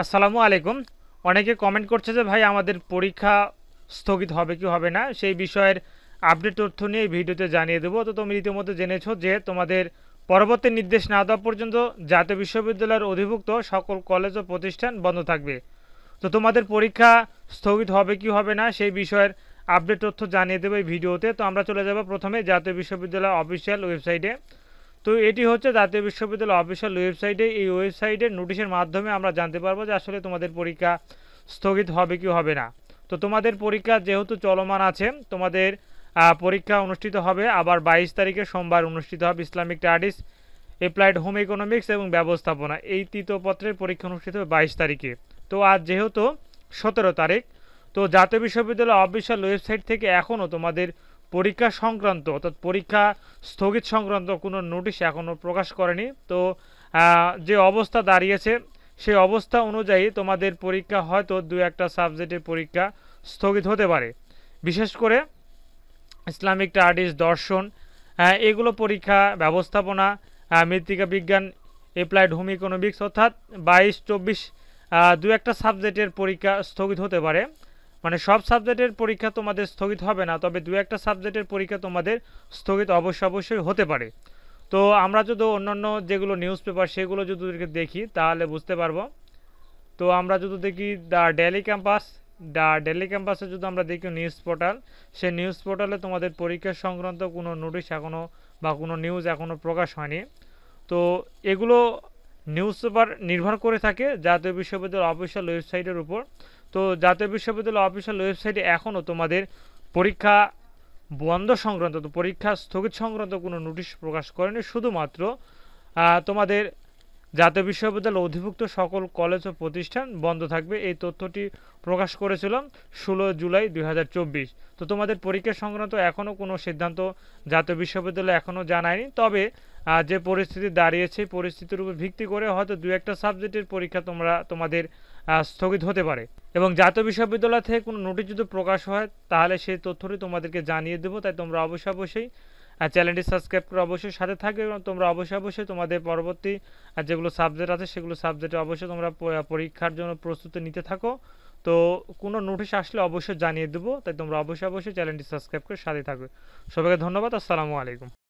আসসালামু আলাইকুম। অনেকে কমেন্ট করছে যে ভাই আমাদের পরীক্ষা স্থগিত হবে কি হবে না সেই বিষয়ের আপডেট তথ্য নিয়ে এই ভিডিওতে জানিয়ে দেবো। তো তুমি ইতিমধ্যে জেনেছো যে তোমাদের পরবর্তী নির্দেশ না দেওয়া পর্যন্ত জাতীয় বিশ্ববিদ্যালয়ের অধিভুক্ত সকল কলেজ ও প্রতিষ্ঠান বন্ধ থাকবে। তো তোমাদের পরীক্ষা স্থগিত হবে কি হবে না সেই বিষয়ের আপডেট তথ্য জানিয়ে দেবো এই ভিডিওতে। তো আমরা চলে যাব প্রথমে জাতীয় বিশ্ববিদ্যালয় অফিসিয়াল ওয়েবসাইটে। তো এটি হচ্ছে জাতীয় বিশ্ববিদ্যালয় অফিসিয়াল ওয়েবসাইটে। এই ওয়েবসাইটের নোটিশের মাধ্যমে আমরা জানতে পারবো যে আসলে তোমাদের পরীক্ষা স্থগিত হবে কি হবে না। তো তোমাদের পরীক্ষা যেহেতু চলমান আছে, তোমাদের পরীক্ষা অনুষ্ঠিত হবে আবার 22 তারিখে সোমবার অনুষ্ঠিত হবে। Islamic studies, applied home economics এবং ব্যবস্থাপনা এই তৃতীয় পত্রের পরীক্ষা অনুষ্ঠিত হবে 22 তারিখে। তো আজ যেহেতু 17 তারিখ, তো জাতীয় বিশ্ববিদ্যালয় অফিসিয়াল ওয়েবসাইট থেকে এখনও তোমাদের পরীক্ষা সংক্রান্ত অর্থাৎ পরীক্ষা স্থগিত সংক্রান্ত কোনো নোটিশ এখনও প্রকাশ করেনি। তো যে অবস্থা দাঁড়িয়েছে সেই অবস্থা অনুযায়ী তোমাদের পরীক্ষা হয়তো দু একটা সাবজেক্টের পরীক্ষা স্থগিত হতে পারে। বিশেষ করে ইসলামিক স্টাডিজ, দর্শন, এগুলো পরীক্ষা, ব্যবস্থাপনা, মৃত্তিকা বিজ্ঞান, অ্যাপ্লাইড হোম ইকোনমিক্স অর্থাৎ 22-24 দু একটা সাবজেক্টের পরীক্ষা স্থগিত হতে পারে। মানে সব সাবজেক্টের পরীক্ষা তোমাদের স্থগিত হবে না, তবে দু একটা সাবজেক্টের পরীক্ষা তোমাদের স্থগিত অবশ্যই হতে পারে। তো আমরা যদি অন্যান্য যেগুলো নিউজ পেপার সেগুলো যদি দেখি তাহলে বুঝতে পারবো। তো আমরা যদি দেখি দ্য ডেইলি ক্যাম্পাসে যদি আমরা দেখি নিউজ পোর্টাল, সেই নিউজ পোর্টালে তোমাদের পরীক্ষা সংক্রান্ত কোনো নোটিশ এখনও বা কোনো নিউজ এখনও প্রকাশ হয়নি। তো এগুলো নিউজ পেপার নির্ভর করে থাকে জাতীয় বিশ্ববিদ্যালয় অফিসিয়াল ওয়েবসাইটের উপর। তো জাতীয় বিশ্ববিদ্যালয় অফিসিয়াল ওয়েবসাইটে এখনও তোমাদের পরীক্ষা বন্ধ সংক্রান্ত, তো পরীক্ষা স্থগিত সংক্রান্ত কোনো নোটিশ প্রকাশ করেনি। শুধুমাত্র তোমাদের জাতীয় বিশ্ববিদ্যালয় অধিভুক্ত সকল কলেজ ও প্রতিষ্ঠান বন্ধ থাকবে, এই তথ্যটি প্রকাশ করেছিলাম 16 জুলাই 2024। তো তোমাদের পরীক্ষা সংক্রান্ত এখনও কোনো সিদ্ধান্ত জাতীয় বিশ্ববিদ্যালয় এখনও জানায়নি। তবে যে পরিস্থিতি দাঁড়িয়েছে পরিস্থিতির উপর ভিত্তি করে হয়তো দু একটা সাবজেক্টের পরীক্ষা তোমাদের স্থগিত হতে পারে। এবং জাতীয় বিশ্ববিদ্যালয় থেকে কোনো নোটিশ যদি প্রকাশ হয় তাহলে সেই তথ্যটি তোমাদেরকে জানিয়ে দেবো। তাই তোমরা অবশ্যই চ্যানেলটি সাবস্ক্রাইব করে অবশ্যই সাথে থাকবে এবং তোমরা অবশ্যই তোমাদের পরবর্তী যেগুলো সাবজেক্ট আছে সেগুলো সাবজেক্টে অবশ্যই তোমরা পরীক্ষার জন্য প্রস্তুতি নিতে থাকো। তো কোনো নোটিশ আসলে অবশ্যই জানিয়ে দেবো, তাই তোমরা অবশ্যই চ্যানেলটি সাবস্ক্রাইব করে সাথে থাকবে। সবাইকে ধন্যবাদ। আসসালামু আলাইকুম।